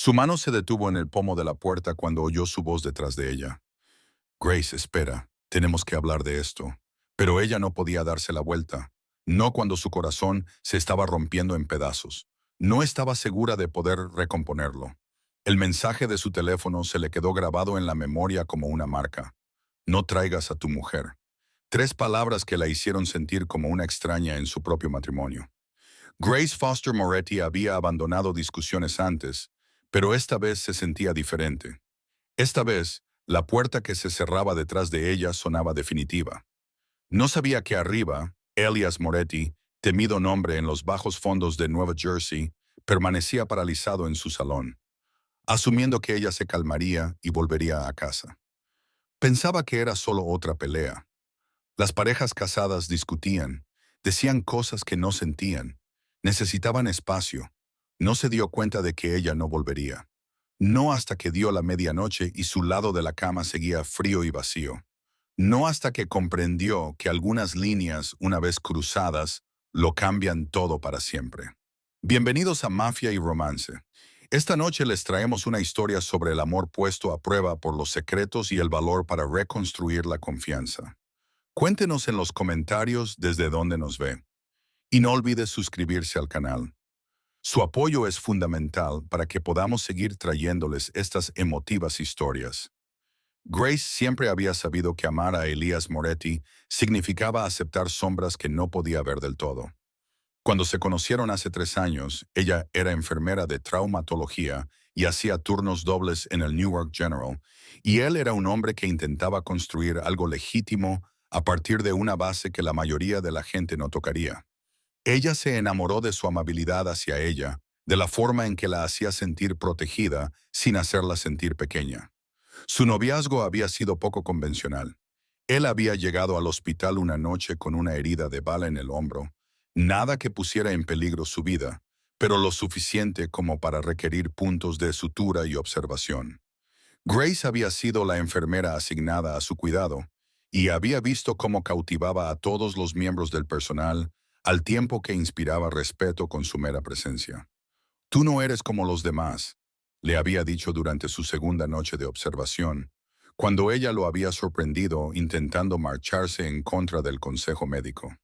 Su mano se detuvo en el pomo de la puerta cuando oyó su voz detrás de ella. Grace, espera, tenemos que hablar de esto. Pero ella no podía darse la vuelta. No cuando su corazón se estaba rompiendo en pedazos. No estaba segura de poder recomponerlo. El mensaje de su teléfono se le quedó grabado en la memoria como una marca. No traigas a tu mujer. 3 palabras que la hicieron sentir como una extraña en su propio matrimonio. Grace Foster Moretti había abandonado discusiones antes, pero esta vez se sentía diferente. Esta vez, la puerta que se cerraba detrás de ella sonaba definitiva. No sabía que arriba, Elias Moretti, temido nombre en los bajos fondos de Nueva Jersey, permanecía paralizado en su salón, asumiendo que ella se calmaría y volvería a casa. Pensaba que era solo otra pelea. Las parejas casadas discutían, decían cosas que no sentían, necesitaban espacio. No se dio cuenta de que ella no volvería. No hasta que dio la medianoche y su lado de la cama seguía frío y vacío. No hasta que comprendió que algunas líneas, una vez cruzadas, lo cambian todo para siempre. Bienvenidos a Mafia y Romance. Esta noche les traemos una historia sobre el amor puesto a prueba por los secretos y el valor para reconstruir la confianza. Cuéntenos en los comentarios desde dónde nos ve. Y no olvide suscribirse al canal. Su apoyo es fundamental para que podamos seguir trayéndoles estas emotivas historias. Grace siempre había sabido que amar a Elias Moretti significaba aceptar sombras que no podía ver del todo. Cuando se conocieron hace 3 años, ella era enfermera de traumatología y hacía turnos dobles en el Newark General, y él era un hombre que intentaba construir algo legítimo a partir de una base que la mayoría de la gente no tocaría. Ella se enamoró de su amabilidad hacia ella, de la forma en que la hacía sentir protegida sin hacerla sentir pequeña. Su noviazgo había sido poco convencional. Él había llegado al hospital una noche con una herida de bala en el hombro, nada que pusiera en peligro su vida, pero lo suficiente como para requerir puntos de sutura y observación. Grace había sido la enfermera asignada a su cuidado y había visto cómo cautivaba a todos los miembros del personal al tiempo que inspiraba respeto con su mera presencia. Tú no eres como los demás, le había dicho durante su segunda noche de observación, cuando ella lo había sorprendido intentando marcharse en contra del consejo médico.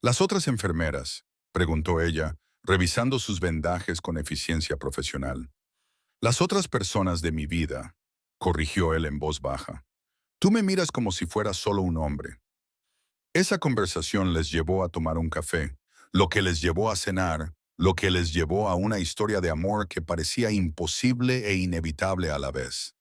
¿Las otras enfermeras?, preguntó ella, revisando sus vendajes con eficiencia profesional. Las otras personas de mi vida, corrigió él en voz baja. Tú me miras como si fueras solo un hombre. Esa conversación les llevó a tomar un café, lo que les llevó a cenar, lo que les llevó a una historia de amor que parecía imposible e inevitable a la vez.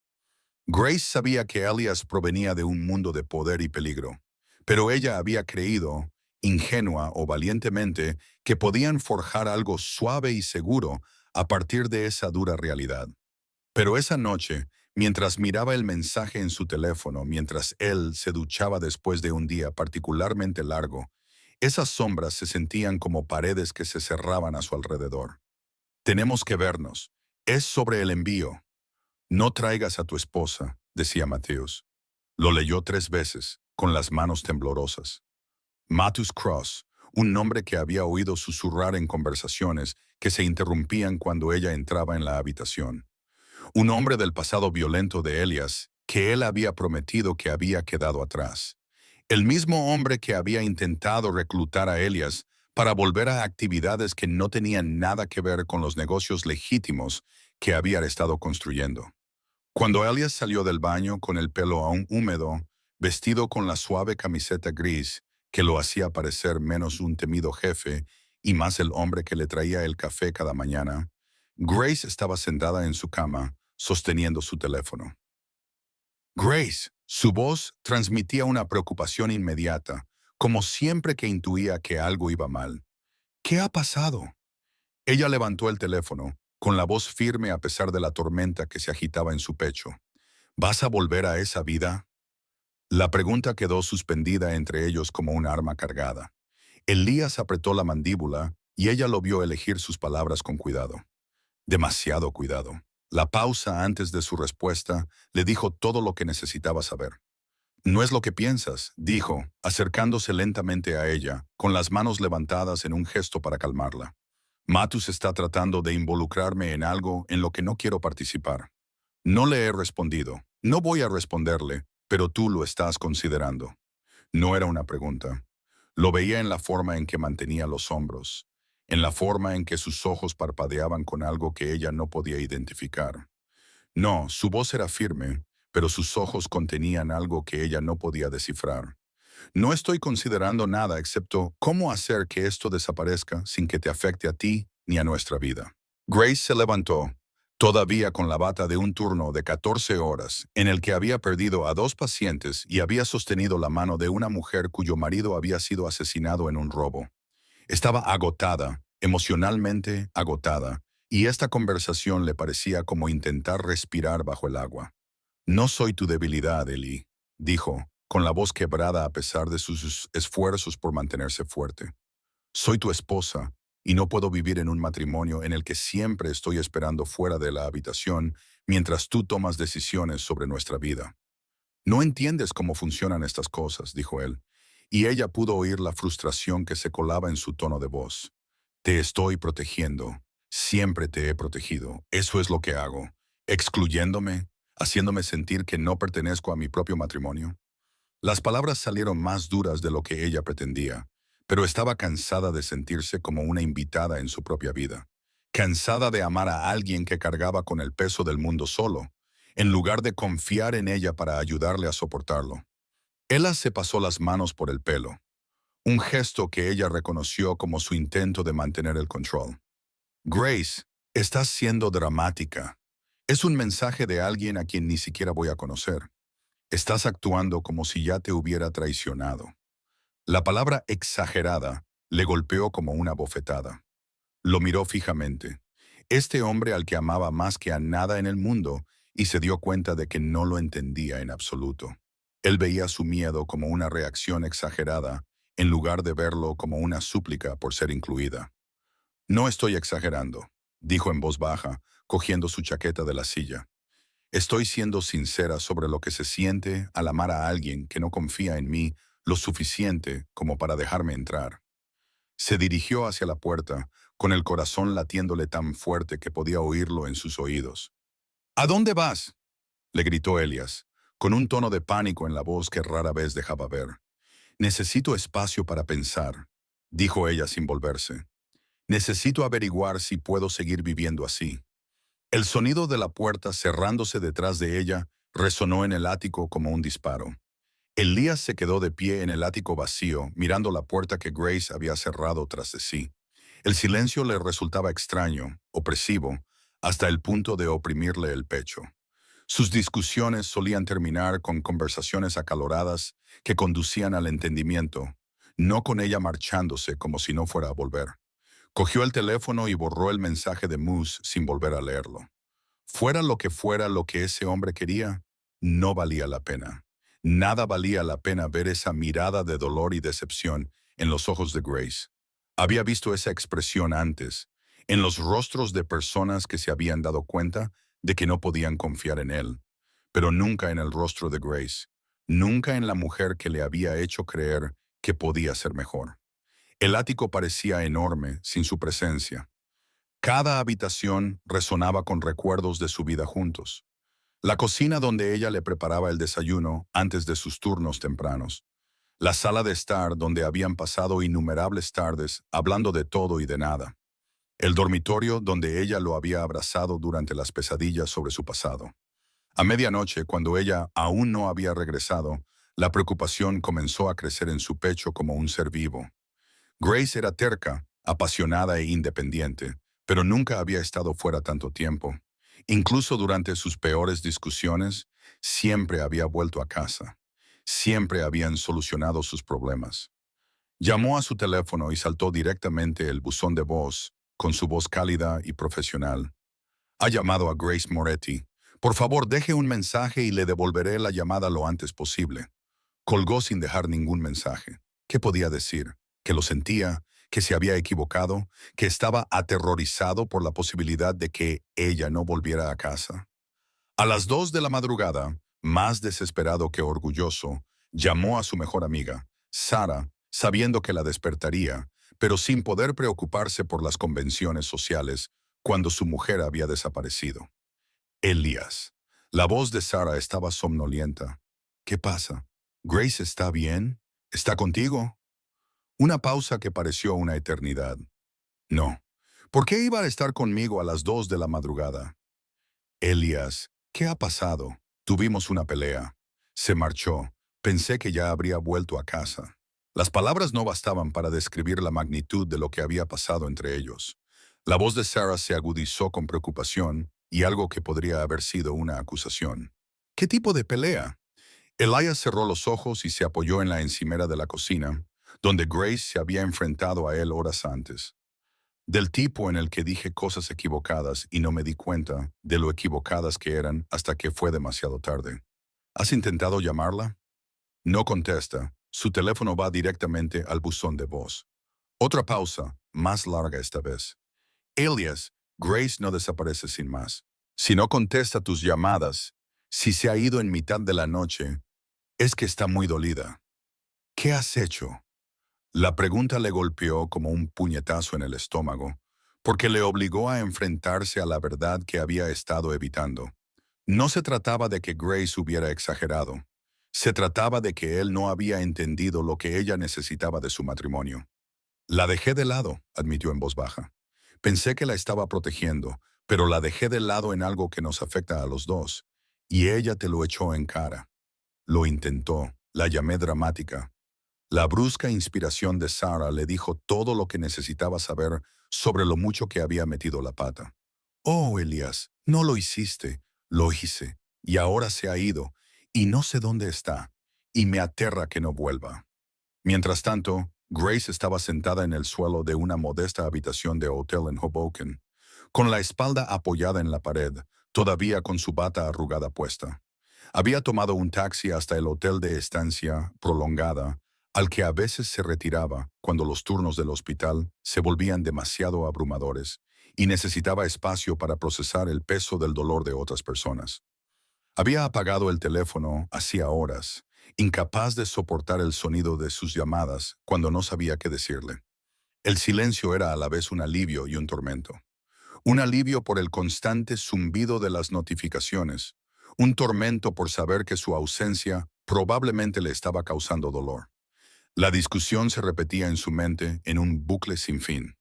Grace sabía que Elias provenía de un mundo de poder y peligro, pero ella había creído, ingenua o valientemente, que podían forjar algo suave y seguro a partir de esa dura realidad. Pero esa noche, mientras miraba el mensaje en su teléfono, mientras él se duchaba después de un día particularmente largo, esas sombras se sentían como paredes que se cerraban a su alrededor. Tenemos que vernos. Es sobre el envío. No traigas a tu esposa, decía Matthews. Lo leyó 3 veces, con las manos temblorosas. Matthews Cross, un nombre que había oído susurrar en conversaciones que se interrumpían cuando ella entraba en la habitación. Un hombre del pasado violento de Elias, que él había prometido que había quedado atrás. El mismo hombre que había intentado reclutar a Elias para volver a actividades que no tenían nada que ver con los negocios legítimos que había estado construyendo. Cuando Elias salió del baño con el pelo aún húmedo, vestido con la suave camiseta gris que lo hacía parecer menos un temido jefe y más el hombre que le traía el café cada mañana, Grace estaba sentada en su cama, sosteniendo su teléfono. Grace, su voz transmitía una preocupación inmediata, como siempre que intuía que algo iba mal. ¿Qué ha pasado? Ella levantó el teléfono, con la voz firme a pesar de la tormenta que se agitaba en su pecho. ¿Vas a volver a esa vida? La pregunta quedó suspendida entre ellos como un arma cargada. Elías apretó la mandíbula y ella lo vio elegir sus palabras con cuidado. Demasiado cuidado. La pausa antes de su respuesta le dijo todo lo que necesitaba saber. No es lo que piensas, dijo, acercándose lentamente a ella, con las manos levantadas en un gesto para calmarla. Matus está tratando de involucrarme en algo en lo que no quiero participar. No le he respondido. No voy a responderle, pero tú lo estás considerando. No era una pregunta. Lo veía en la forma en que mantenía los hombros, en la forma en que sus ojos parpadeaban con algo que ella no podía identificar. No, su voz era firme, pero sus ojos contenían algo que ella no podía descifrar. No estoy considerando nada excepto cómo hacer que esto desaparezca sin que te afecte a ti ni a nuestra vida. Grace se levantó, todavía con la bata de un turno de 14 horas, en el que había perdido a 2 pacientes y había sostenido la mano de una mujer cuyo marido había sido asesinado en un robo. Estaba agotada, emocionalmente agotada, y esta conversación le parecía como intentar respirar bajo el agua. No soy tu debilidad, Ellie, dijo, con la voz quebrada a pesar de sus esfuerzos por mantenerse fuerte. Soy tu esposa, y no puedo vivir en un matrimonio en el que siempre estoy esperando fuera de la habitación mientras tú tomas decisiones sobre nuestra vida. No entiendes cómo funcionan estas cosas, dijo él, y ella pudo oír la frustración que se colaba en su tono de voz. Te estoy protegiendo. Siempre te he protegido. Eso es lo que hago. Excluyéndome, haciéndome sentir que no pertenezco a mi propio matrimonio. Las palabras salieron más duras de lo que ella pretendía, pero estaba cansada de sentirse como una invitada en su propia vida. Cansada de amar a alguien que cargaba con el peso del mundo solo, en lugar de confiar en ella para ayudarle a soportarlo. Ella se pasó las manos por el pelo, un gesto que ella reconoció como su intento de mantener el control. Grace, estás siendo dramática. Es un mensaje de alguien a quien ni siquiera voy a conocer. Estás actuando como si ya te hubiera traicionado. La palabra exagerada le golpeó como una bofetada. Lo miró fijamente. Este hombre al que amaba más que a nada en el mundo, y se dio cuenta de que no lo entendía en absoluto. Él veía su miedo como una reacción exagerada, en lugar de verlo como una súplica por ser incluida. No estoy exagerando, dijo en voz baja, cogiendo su chaqueta de la silla. Estoy siendo sincera sobre lo que se siente al amar a alguien que no confía en mí lo suficiente como para dejarme entrar. Se dirigió hacia la puerta, con el corazón latiéndole tan fuerte que podía oírlo en sus oídos. ¿A dónde vas?, le gritó Elias, con un tono de pánico en la voz que rara vez dejaba ver. Necesito espacio para pensar, dijo ella sin volverse. Necesito averiguar si puedo seguir viviendo así. El sonido de la puerta cerrándose detrás de ella resonó en el ático como un disparo. Elías se quedó de pie en el ático vacío, mirando la puerta que Grace había cerrado tras de sí. El silencio le resultaba extraño, opresivo, hasta el punto de oprimirle el pecho. Sus discusiones solían terminar con conversaciones acaloradas que conducían al entendimiento, no con ella marchándose como si no fuera a volver. Cogió el teléfono y borró el mensaje de Moose sin volver a leerlo. Fuera lo que ese hombre quería, no valía la pena. Nada valía la pena ver esa mirada de dolor y decepción en los ojos de Grace. Había visto esa expresión antes, en los rostros de personas que se habían dado cuenta de que no podían confiar en él, pero nunca en el rostro de Grace, nunca en la mujer que le había hecho creer que podía ser mejor. El ático parecía enorme sin su presencia. Cada habitación resonaba con recuerdos de su vida juntos. La cocina donde ella le preparaba el desayuno antes de sus turnos tempranos. La sala de estar donde habían pasado innumerables tardes hablando de todo y de nada. El dormitorio donde ella lo había abrazado durante las pesadillas sobre su pasado. A medianoche, cuando ella aún no había regresado, la preocupación comenzó a crecer en su pecho como un ser vivo. Grace era terca, apasionada e independiente, pero nunca había estado fuera tanto tiempo. Incluso durante sus peores discusiones, siempre había vuelto a casa. Siempre habían solucionado sus problemas. Llamó a su teléfono y saltó directamente el buzón de voz, con su voz cálida y profesional. Ha llamado a Grace Moretti. Por favor, deje un mensaje y le devolveré la llamada lo antes posible. Colgó sin dejar ningún mensaje. ¿Qué podía decir? ¿Que lo sentía? ¿Que se había equivocado? ¿Que estaba aterrorizado por la posibilidad de que ella no volviera a casa? A las 2 de la madrugada, más desesperado que orgulloso, llamó a su mejor amiga, Sara, sabiendo que la despertaría, pero sin poder preocuparse por las convenciones sociales cuando su mujer había desaparecido. Elías. La voz de Sara estaba somnolienta. ¿Qué pasa? ¿Grace está bien? ¿Está contigo? Una pausa que pareció una eternidad. No. ¿Por qué iba a estar conmigo a las 2 de la madrugada? Elías, ¿qué ha pasado? Tuvimos una pelea. Se marchó. Pensé que ya habría vuelto a casa. Las palabras no bastaban para describir la magnitud de lo que había pasado entre ellos. La voz de Sarah se agudizó con preocupación y algo que podría haber sido una acusación. ¿Qué tipo de pelea? Elias cerró los ojos y se apoyó en la encimera de la cocina, donde Grace se había enfrentado a él horas antes. Del tipo en el que dije cosas equivocadas y no me di cuenta de lo equivocadas que eran hasta que fue demasiado tarde. ¿Has intentado llamarla? No contesta. Su teléfono va directamente al buzón de voz. Otra pausa, más larga esta vez. Elias, Grace no desaparece sin más. Si no contesta tus llamadas, si se ha ido en mitad de la noche, es que está muy dolida. ¿Qué has hecho? La pregunta le golpeó como un puñetazo en el estómago, porque le obligó a enfrentarse a la verdad que había estado evitando. No se trataba de que Grace hubiera exagerado. Se trataba de que él no había entendido lo que ella necesitaba de su matrimonio. La dejé de lado, admitió en voz baja. Pensé que la estaba protegiendo, pero la dejé de lado en algo que nos afecta a los dos. Y ella te lo echó en cara. Lo intentó, la llamé dramática. La brusca inspiración de Sarah le dijo todo lo que necesitaba saber sobre lo mucho que había metido la pata. Oh, Elías, no lo hiciste, lo hice, y ahora se ha ido, y no sé dónde está, y me aterra que no vuelva. Mientras tanto, Grace estaba sentada en el suelo de una modesta habitación de hotel en Hoboken, con la espalda apoyada en la pared, todavía con su bata arrugada puesta. Había tomado un taxi hasta el hotel de estancia prolongada, al que a veces se retiraba cuando los turnos del hospital se volvían demasiado abrumadores y necesitaba espacio para procesar el peso del dolor de otras personas. Había apagado el teléfono hacía horas, incapaz de soportar el sonido de sus llamadas cuando no sabía qué decirle. El silencio era a la vez un alivio y un tormento. Un alivio por el constante zumbido de las notificaciones, un tormento por saber que su ausencia probablemente le estaba causando dolor. La discusión se repetía en su mente en un bucle sin fin.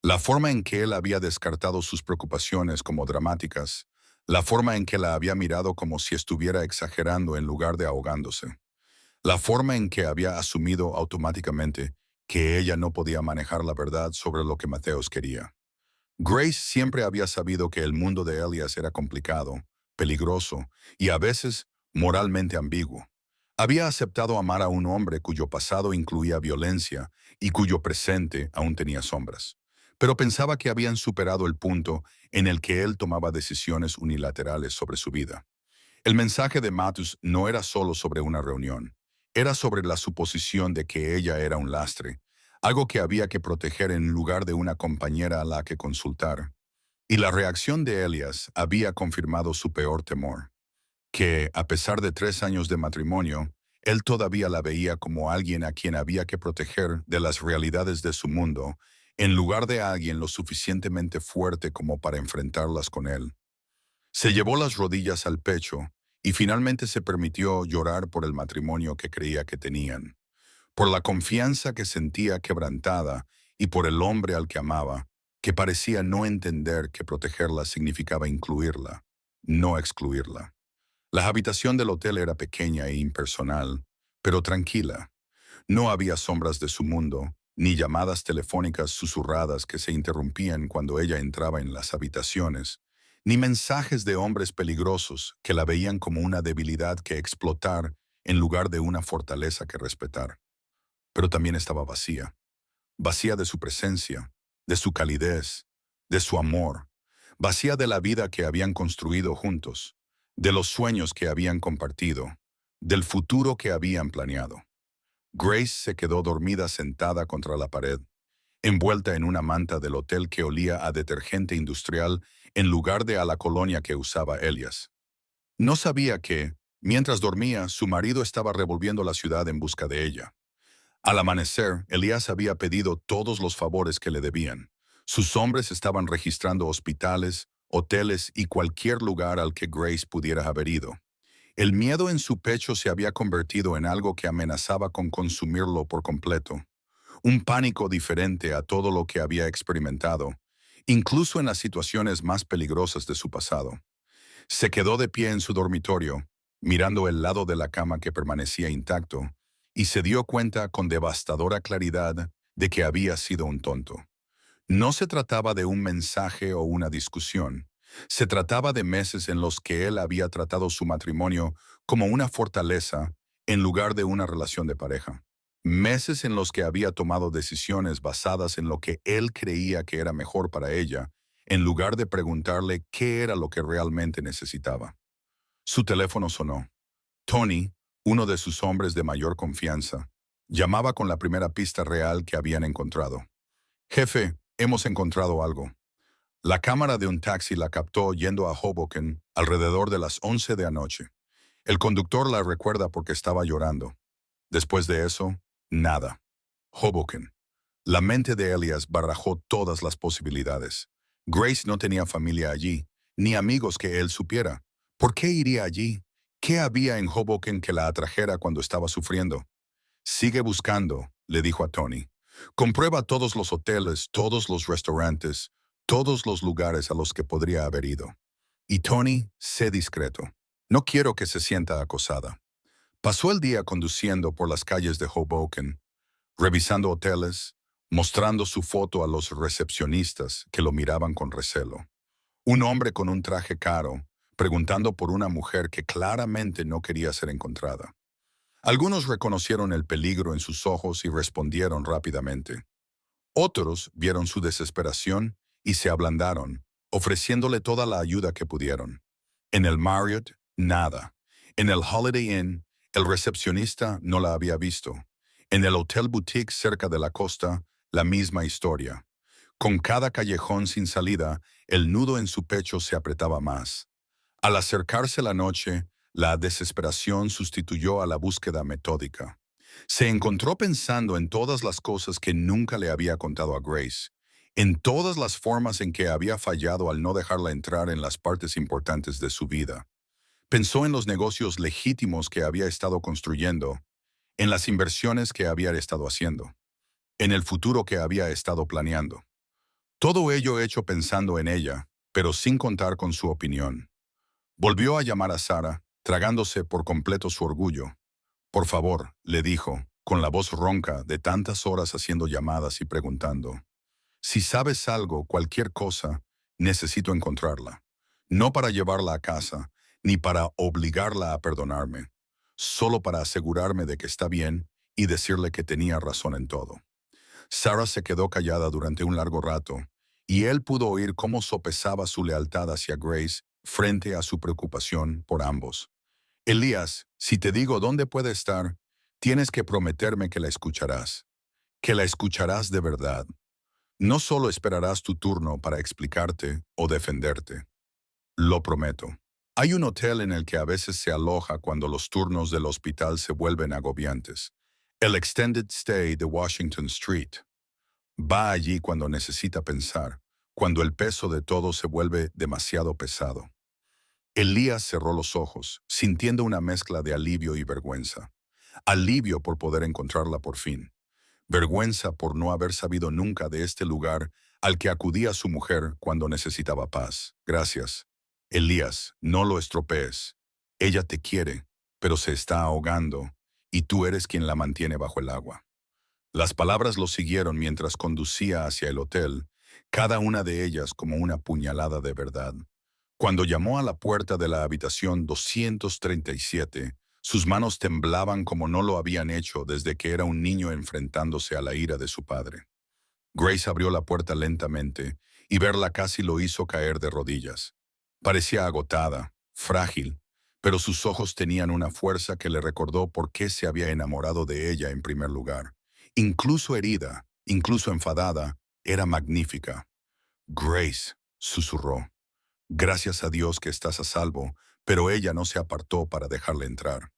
La forma en que él había descartado sus preocupaciones como dramáticas, la forma en que la había mirado como si estuviera exagerando en lugar de ahogándose, la forma en que había asumido automáticamente que ella no podía manejar la verdad sobre lo que Mateos quería. Grace siempre había sabido que el mundo de Elias era complicado, peligroso y a veces moralmente ambiguo. Había aceptado amar a un hombre cuyo pasado incluía violencia y cuyo presente aún tenía sombras. Pero pensaba que habían superado el punto en el que él tomaba decisiones unilaterales sobre su vida. El mensaje de Matthews no era solo sobre una reunión, era sobre la suposición de que ella era un lastre, algo que había que proteger en lugar de una compañera a la que consultar. Y la reacción de Elias había confirmado su peor temor, que, a pesar de 3 años de matrimonio, él todavía la veía como alguien a quien había que proteger de las realidades de su mundo, en lugar de alguien lo suficientemente fuerte como para enfrentarlas con él. Se llevó las rodillas al pecho y finalmente se permitió llorar por el matrimonio que creía que tenían, por la confianza que sentía quebrantada y por el hombre al que amaba, que parecía no entender que protegerla significaba incluirla, no excluirla. La habitación del hotel era pequeña e impersonal, pero tranquila. No había sombras de su mundo, ni llamadas telefónicas susurradas que se interrumpían cuando ella entraba en las habitaciones, ni mensajes de hombres peligrosos que la veían como una debilidad que explotar en lugar de una fortaleza que respetar. Pero también estaba vacía, vacía de su presencia, de su calidez, de su amor, vacía de la vida que habían construido juntos, de los sueños que habían compartido, del futuro que habían planeado. Grace se quedó dormida sentada contra la pared, envuelta en una manta del hotel que olía a detergente industrial en lugar de a la colonia que usaba Elias. No sabía que, mientras dormía, su marido estaba revolviendo la ciudad en busca de ella. Al amanecer, Elías había pedido todos los favores que le debían. Sus hombres estaban registrando hospitales, hoteles y cualquier lugar al que Grace pudiera haber ido. El miedo en su pecho se había convertido en algo que amenazaba con consumirlo por completo. Un pánico diferente a todo lo que había experimentado, incluso en las situaciones más peligrosas de su pasado. Se quedó de pie en su dormitorio, mirando el lado de la cama que permanecía intacto, y se dio cuenta con devastadora claridad de que había sido un tonto. No se trataba de un mensaje o una discusión. Se trataba de meses en los que él había tratado su matrimonio como una fortaleza en lugar de una relación de pareja. Meses en los que había tomado decisiones basadas en lo que él creía que era mejor para ella, en lugar de preguntarle qué era lo que realmente necesitaba. Su teléfono sonó. Tony, uno de sus hombres de mayor confianza, llamaba con la primera pista real que habían encontrado. Jefe, hemos encontrado algo. La cámara de un taxi la captó yendo a Hoboken alrededor de las 11 de anoche. El conductor la recuerda porque estaba llorando. Después de eso, nada. Hoboken. La mente de Elias barajó todas las posibilidades. Grace no tenía familia allí, ni amigos que él supiera. ¿Por qué iría allí? ¿Qué había en Hoboken que la atrajera cuando estaba sufriendo? Sigue buscando, le dijo a Tony. Comprueba todos los hoteles, todos los restaurantes, todos los lugares a los que podría haber ido. Y Tony, sé discreto. No quiero que se sienta acosada. Pasó el día conduciendo por las calles de Hoboken, revisando hoteles, mostrando su foto a los recepcionistas que lo miraban con recelo. Un hombre con un traje caro, preguntando por una mujer que claramente no quería ser encontrada. Algunos reconocieron el peligro en sus ojos y respondieron rápidamente. Otros vieron su desesperación y se ablandaron, ofreciéndole toda la ayuda que pudieron. En el Marriott, nada. En el Holiday Inn, el recepcionista no la había visto. En el Hotel Boutique cerca de la costa, la misma historia. Con cada callejón sin salida, el nudo en su pecho se apretaba más. Al acercarse la noche, la desesperación sustituyó a la búsqueda metódica. Se encontró pensando en todas las cosas que nunca le había contado a Grace, en todas las formas en que había fallado al no dejarla entrar en las partes importantes de su vida. Pensó en los negocios legítimos que había estado construyendo, en las inversiones que había estado haciendo, en el futuro que había estado planeando. Todo ello hecho pensando en ella, pero sin contar con su opinión. Volvió a llamar a Sara, tragándose por completo su orgullo. Por favor, le dijo, con la voz ronca de tantas horas haciendo llamadas y preguntando. Si sabes algo, cualquier cosa, necesito encontrarla. No para llevarla a casa, ni para obligarla a perdonarme, solo para asegurarme de que está bien y decirle que tenía razón en todo. Sara se quedó callada durante un largo rato, y él pudo oír cómo sopesaba su lealtad hacia Grace frente a su preocupación por ambos. Elías, si te digo dónde puede estar, tienes que prometerme que la escucharás de verdad. No solo esperarás tu turno para explicarte o defenderte. Lo prometo. Hay un hotel en el que a veces se aloja cuando los turnos del hospital se vuelven agobiantes. El Extended Stay de Washington Street. Va allí cuando necesita pensar, cuando el peso de todo se vuelve demasiado pesado. Elías cerró los ojos, sintiendo una mezcla de alivio y vergüenza. Alivio por poder encontrarla por fin. Vergüenza por no haber sabido nunca de este lugar al que acudía su mujer cuando necesitaba paz. Gracias. Elías, no lo estropees. Ella te quiere, pero se está ahogando, y tú eres quien la mantiene bajo el agua. Las palabras lo siguieron mientras conducía hacia el hotel, cada una de ellas como una puñalada de verdad. Cuando llamó a la puerta de la habitación 237, sus manos temblaban como no lo habían hecho desde que era un niño enfrentándose a la ira de su padre. Grace abrió la puerta lentamente y verla casi lo hizo caer de rodillas. Parecía agotada, frágil, pero sus ojos tenían una fuerza que le recordó por qué se había enamorado de ella en primer lugar. Incluso herida, incluso enfadada, era magnífica. Grace, susurró. Gracias a Dios que estás a salvo, pero ella no se apartó para dejarle entrar.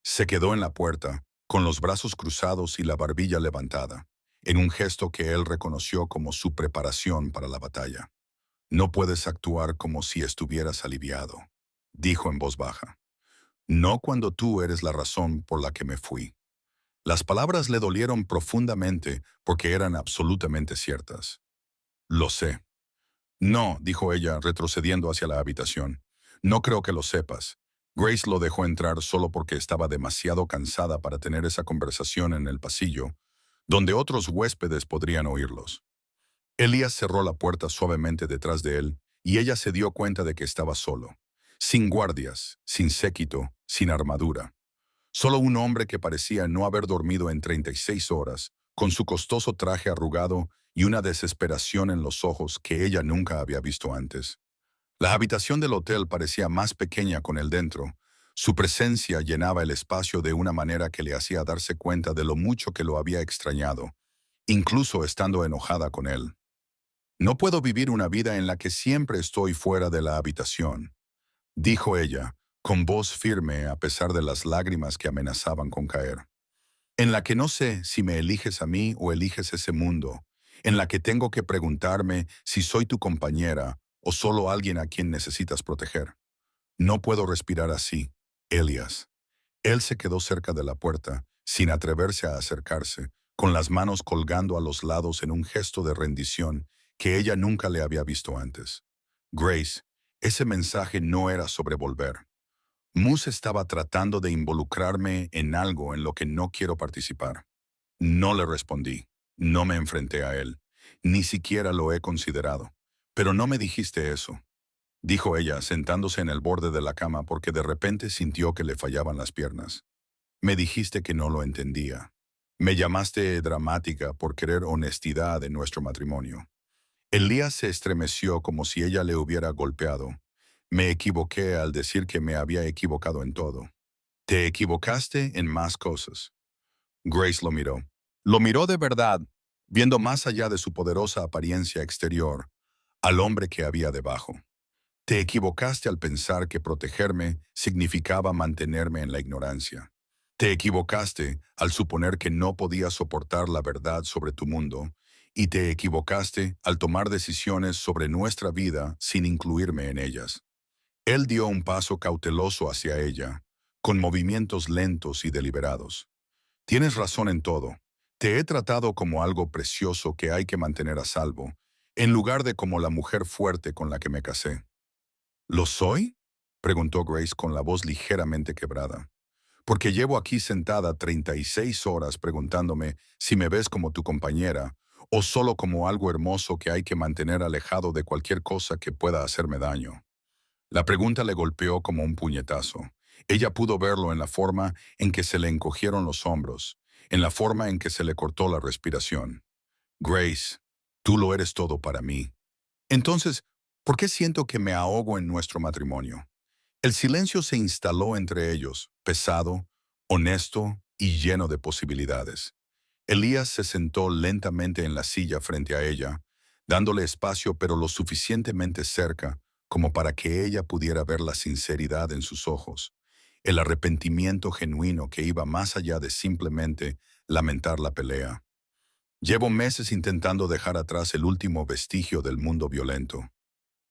Se quedó en la puerta, con los brazos cruzados y la barbilla levantada, en un gesto que él reconoció como su preparación para la batalla. No puedes actuar como si estuvieras aliviado, dijo en voz baja. No cuando tú eres la razón por la que me fui. Las palabras le dolieron profundamente porque eran absolutamente ciertas. Lo sé. No, dijo ella, retrocediendo hacia la habitación. No creo que lo sepas. Grace lo dejó entrar solo porque estaba demasiado cansada para tener esa conversación en el pasillo, donde otros huéspedes podrían oírlos. Elías cerró la puerta suavemente detrás de él y ella se dio cuenta de que estaba solo, sin guardias, sin séquito, sin armadura. Solo un hombre que parecía no haber dormido en 36 horas, con su costoso traje arrugado y una desesperación en los ojos que ella nunca había visto antes. La habitación del hotel parecía más pequeña con él dentro. Su presencia llenaba el espacio de una manera que le hacía darse cuenta de lo mucho que lo había extrañado, incluso estando enojada con él. No puedo vivir una vida en la que siempre estoy fuera de la habitación, dijo ella, con voz firme a pesar de las lágrimas que amenazaban con caer. En la que no sé si me eliges a mí o eliges ese mundo, en la que tengo que preguntarme si soy tu compañera o solo alguien a quien necesitas proteger. No puedo respirar así, Elias. Él se quedó cerca de la puerta, sin atreverse a acercarse, con las manos colgando a los lados en un gesto de rendición que ella nunca le había visto antes. Grace, ese mensaje no era sobre volver. Moose estaba tratando de involucrarme en algo en lo que no quiero participar. No le respondí, no me enfrenté a él, ni siquiera lo he considerado. Pero no me dijiste eso, dijo ella, sentándose en el borde de la cama porque de repente sintió que le fallaban las piernas. Me dijiste que no lo entendía. Me llamaste dramática por querer honestidad en nuestro matrimonio. Elías se estremeció como si ella le hubiera golpeado. Me equivoqué al decir que me había equivocado en todo. Te equivocaste en más cosas. Grace lo miró. Lo miró de verdad, viendo más allá de su poderosa apariencia exterior, al hombre que había debajo. Te equivocaste al pensar que protegerme significaba mantenerme en la ignorancia. Te equivocaste al suponer que no podías soportar la verdad sobre tu mundo, y te equivocaste al tomar decisiones sobre nuestra vida sin incluirme en ellas. Él dio un paso cauteloso hacia ella, con movimientos lentos y deliberados. Tienes razón en todo. Te he tratado como algo precioso que hay que mantener a salvo, en lugar de como la mujer fuerte con la que me casé. ¿Lo soy? Preguntó Grace con la voz ligeramente quebrada. Porque llevo aquí sentada 36 horas preguntándome si me ves como tu compañera o solo como algo hermoso que hay que mantener alejado de cualquier cosa que pueda hacerme daño. La pregunta le golpeó como un puñetazo. Ella pudo verlo en la forma en que se le encogieron los hombros, en la forma en que se le cortó la respiración. Grace, tú lo eres todo para mí. Entonces, ¿por qué siento que me ahogo en nuestro matrimonio? El silencio se instaló entre ellos, pesado, honesto y lleno de posibilidades. Elías se sentó lentamente en la silla frente a ella, dándole espacio pero lo suficientemente cerca como para que ella pudiera ver la sinceridad en sus ojos, el arrepentimiento genuino que iba más allá de simplemente lamentar la pelea. Llevo meses intentando dejar atrás el último vestigio del mundo violento,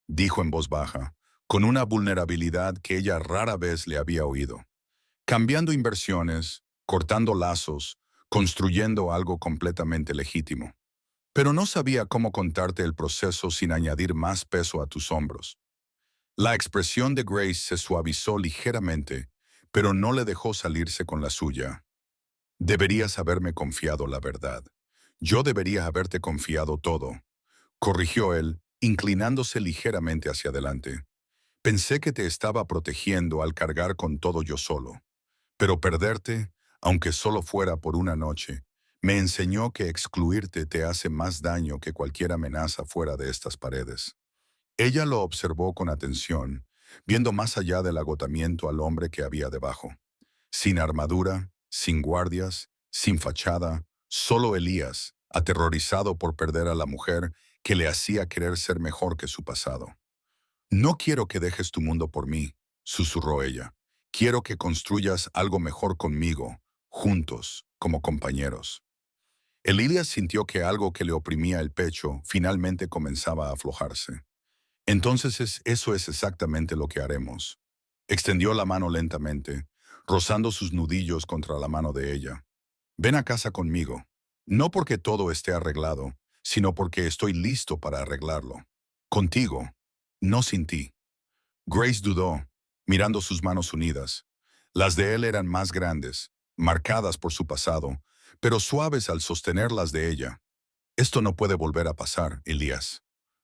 dijo en voz baja, con una vulnerabilidad que ella rara vez le había oído. Cambiando inversiones, cortando lazos, construyendo algo completamente legítimo. Pero no sabía cómo contarte el proceso sin añadir más peso a tus hombros. La expresión de Grace se suavizó ligeramente, pero no le dejó salirse con la suya. Deberías haberme confiado la verdad. Yo debería haberte confiado todo, corrigió él, inclinándose ligeramente hacia adelante. Pensé que te estaba protegiendo al cargar con todo yo solo. Pero perderte, aunque solo fuera por una noche, me enseñó que excluirte te hace más daño que cualquier amenaza fuera de estas paredes. Ella lo observó con atención, viendo más allá del agotamiento al hombre que había debajo. Sin armadura, sin guardias, sin fachada, solo Elías, aterrorizado por perder a la mujer que le hacía querer ser mejor que su pasado. No quiero que dejes tu mundo por mí, susurró ella. Quiero que construyas algo mejor conmigo, juntos, como compañeros. Elías sintió que algo que le oprimía el pecho finalmente comenzaba a aflojarse. Entonces eso es exactamente lo que haremos. Extendió la mano lentamente, rozando sus nudillos contra la mano de ella. Ven a casa conmigo. No porque todo esté arreglado, sino porque estoy listo para arreglarlo. Contigo, no sin ti. Grace dudó, mirando sus manos unidas. Las de él eran más grandes, marcadas por su pasado, pero suaves al sostener las de ella. Esto no puede volver a pasar, Elías.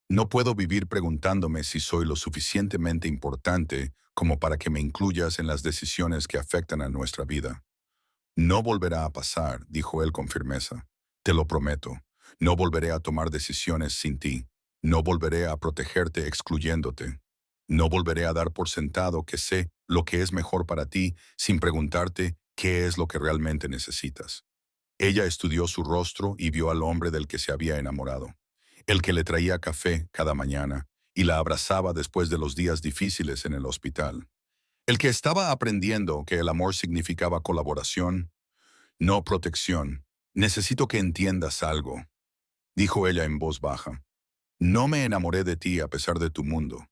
No puedo vivir preguntándome si soy lo suficientemente importante como para que me incluyas en las decisiones que afectan a nuestra vida. No volverá a pasar, dijo él con firmeza. Te lo prometo. No volveré a tomar decisiones sin ti. No volveré a protegerte excluyéndote. No volveré a dar por sentado que sé lo que es mejor para ti sin preguntarte qué es lo que realmente necesitas. Ella estudió su rostro y vio al hombre del que se había enamorado, el que le traía café cada mañana y la abrazaba después de los días difíciles en el hospital. El que estaba aprendiendo que el amor significaba colaboración, no protección. Necesito que entiendas algo, dijo ella en voz baja. No me enamoré de ti a pesar de tu mundo.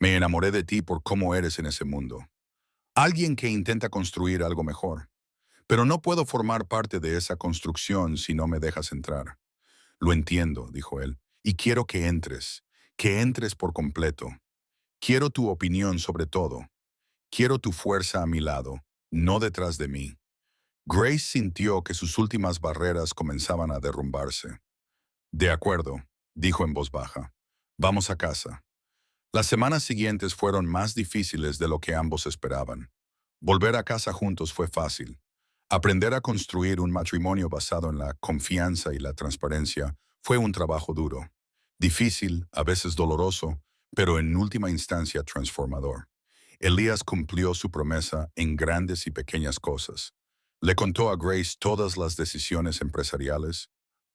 Me enamoré de ti por cómo eres en ese mundo. Alguien que intenta construir algo mejor. Pero no puedo formar parte de esa construcción si no me dejas entrar. Lo entiendo, dijo él, y quiero que entres por completo. Quiero tu opinión sobre todo. Quiero tu fuerza a mi lado, no detrás de mí. Grace sintió que sus últimas barreras comenzaban a derrumbarse. De acuerdo, dijo en voz baja. Vamos a casa. Las semanas siguientes fueron más difíciles de lo que ambos esperaban. Volver a casa juntos fue fácil. Aprender a construir un matrimonio basado en la confianza y la transparencia fue un trabajo duro. Difícil, a veces doloroso, pero en última instancia transformador. Elías cumplió su promesa en grandes y pequeñas cosas. Le contó a Grace todas las decisiones empresariales,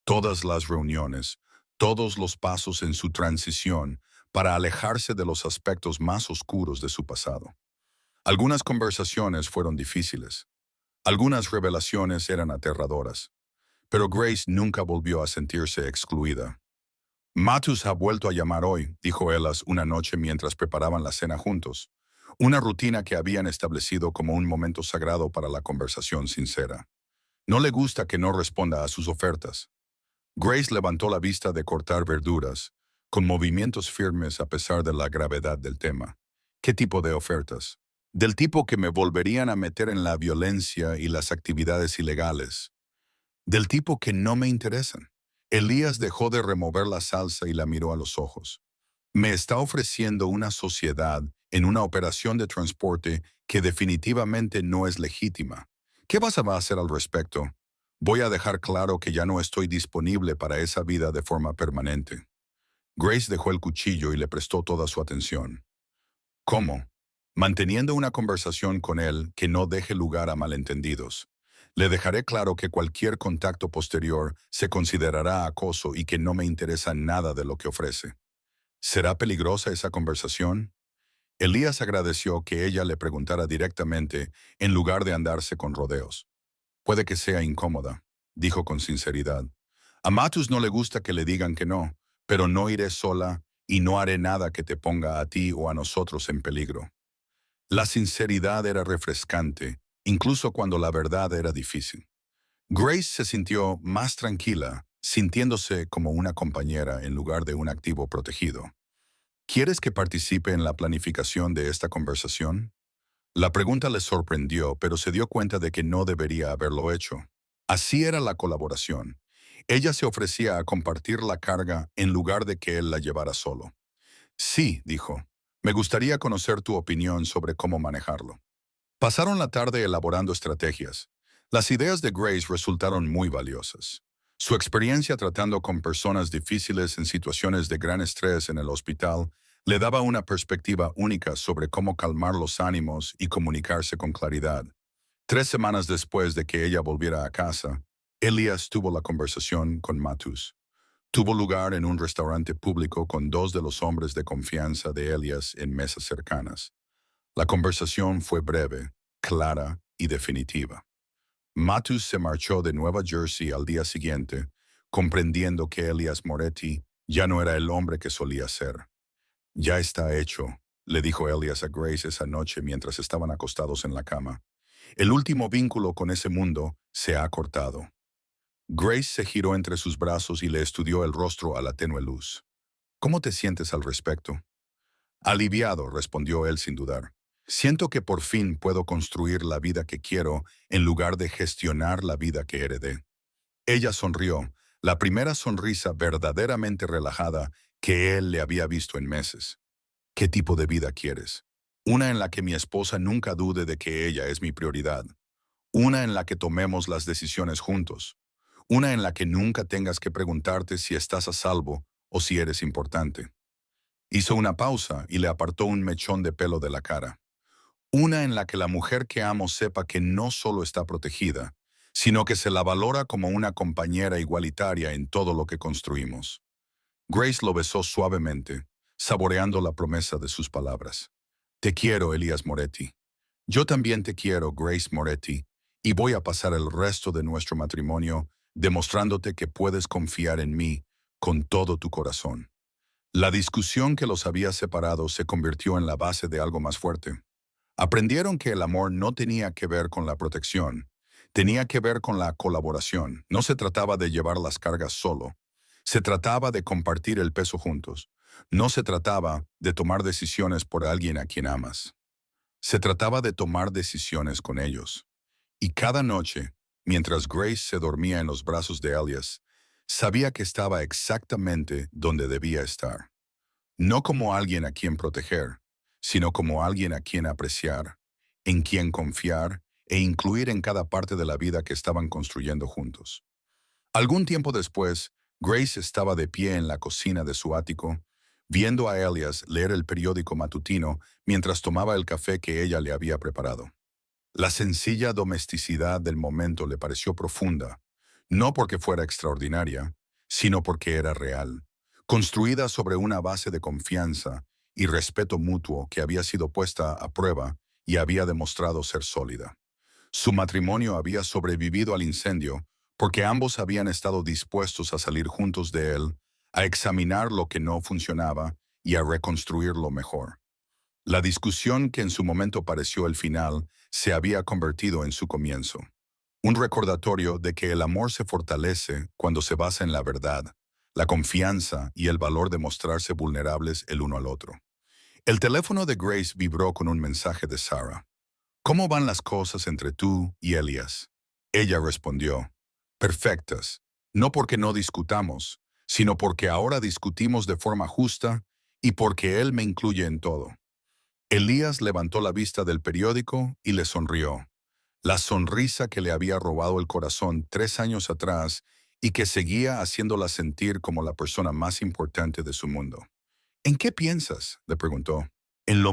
todas las reuniones, todos los pasos en su transición para alejarse de los aspectos más oscuros de su pasado. Algunas conversaciones fueron difíciles, algunas revelaciones eran aterradoras, pero Grace nunca volvió a sentirse excluida. Matus ha vuelto a llamar hoy, dijo Ellas una noche mientras preparaban la cena juntos, una rutina que habían establecido como un momento sagrado para la conversación sincera. No le gusta que no responda a sus ofertas. Grace levantó la vista de cortar verduras, con movimientos firmes a pesar de la gravedad del tema. ¿Qué tipo de ofertas? Del tipo que me volverían a meter en la violencia y las actividades ilegales. Del tipo que no me interesan. Elías dejó de remover la salsa y la miró a los ojos. Me está ofreciendo una sociedad en una operación de transporte que definitivamente no es legítima. ¿Qué vas a hacer al respecto? Voy a dejar claro que ya no estoy disponible para esa vida de forma permanente. Grace dejó el cuchillo y le prestó toda su atención. ¿Cómo? Manteniendo una conversación con él que no deje lugar a malentendidos. Le dejaré claro que cualquier contacto posterior se considerará acoso y que no me interesa nada de lo que ofrece. ¿Será peligrosa esa conversación? Elías agradeció que ella le preguntara directamente en lugar de andarse con rodeos. Puede que sea incómoda, dijo con sinceridad. A Matus no le gusta que le digan que no, pero no iré sola y no haré nada que te ponga a ti o a nosotros en peligro. La sinceridad era refrescante, incluso cuando la verdad era difícil. Grace se sintió más tranquila, sintiéndose como una compañera en lugar de un activo protegido. ¿Quieres que participe en la planificación de esta conversación? La pregunta le sorprendió, pero se dio cuenta de que no debería haberlo hecho. Así era la colaboración. Ella se ofrecía a compartir la carga en lugar de que él la llevara solo. Sí, dijo. Me gustaría conocer tu opinión sobre cómo manejarlo. Pasaron la tarde elaborando estrategias. Las ideas de Grace resultaron muy valiosas. Su experiencia tratando con personas difíciles en situaciones de gran estrés en el hospital le daba una perspectiva única sobre cómo calmar los ánimos y comunicarse con claridad. 3 semanas después de que ella volviera a casa, Elías tuvo la conversación con Matus. Tuvo lugar en un restaurante público con dos de los hombres de confianza de Elías en mesas cercanas. La conversación fue breve, clara y definitiva. Matthews se marchó de Nueva Jersey al día siguiente, comprendiendo que Elias Moretti ya no era el hombre que solía ser. Ya está hecho, le dijo Elias a Grace esa noche mientras estaban acostados en la cama. El último vínculo con ese mundo se ha cortado. Grace se giró entre sus brazos y le estudió el rostro a la tenue luz. ¿Cómo te sientes al respecto? Aliviado, respondió él sin dudar. Siento que por fin puedo construir la vida que quiero en lugar de gestionar la vida que heredé. Ella sonrió, la primera sonrisa verdaderamente relajada que él le había visto en meses. ¿Qué tipo de vida quieres? Una en la que mi esposa nunca dude de que ella es mi prioridad. Una en la que tomemos las decisiones juntos. Una en la que nunca tengas que preguntarte si estás a salvo o si eres importante. Hizo una pausa y le apartó un mechón de pelo de la cara. Una en la que la mujer que amo sepa que no solo está protegida, sino que se la valora como una compañera igualitaria en todo lo que construimos. Grace lo besó suavemente, saboreando la promesa de sus palabras. Te quiero, Elias Moretti. Yo también te quiero, Grace Moretti, y voy a pasar el resto de nuestro matrimonio demostrándote que puedes confiar en mí con todo tu corazón. La discusión que los había separado se convirtió en la base de algo más fuerte. Aprendieron que el amor no tenía que ver con la protección, tenía que ver con la colaboración. No se trataba de llevar las cargas solo, se trataba de compartir el peso juntos. No se trataba de tomar decisiones por alguien a quien amas. Se trataba de tomar decisiones con ellos. Y cada noche, mientras Grace se dormía en los brazos de Elias, sabía que estaba exactamente donde debía estar. No como alguien a quien proteger, sino como alguien a quien apreciar, en quien confiar e incluir en cada parte de la vida que estaban construyendo juntos. Algún tiempo después, Grace estaba de pie en la cocina de su ático, viendo a Elias leer el periódico matutino mientras tomaba el café que ella le había preparado. La sencilla domesticidad del momento le pareció profunda, no porque fuera extraordinaria, sino porque era real, construida sobre una base de confianza y respeto mutuo que había sido puesta a prueba y había demostrado ser sólida. Su matrimonio había sobrevivido al incendio porque ambos habían estado dispuestos a salir juntos de él, a examinar lo que no funcionaba y a reconstruirlo mejor. La discusión que en su momento pareció el final se había convertido en su comienzo. Un recordatorio de que el amor se fortalece cuando se basa en la verdad, la confianza y el valor de mostrarse vulnerables el uno al otro. El teléfono de Grace vibró con un mensaje de Sarah. ¿Cómo van las cosas entre tú y Elias? Ella respondió, perfectas, no porque no discutamos, sino porque ahora discutimos de forma justa y porque él me incluye en todo. Elías levantó la vista del periódico y le sonrió. La sonrisa que le había robado el corazón 3 años atrás y que seguía haciéndola sentir como la persona más importante de su mundo. ¿En qué piensas?, le preguntó. En lo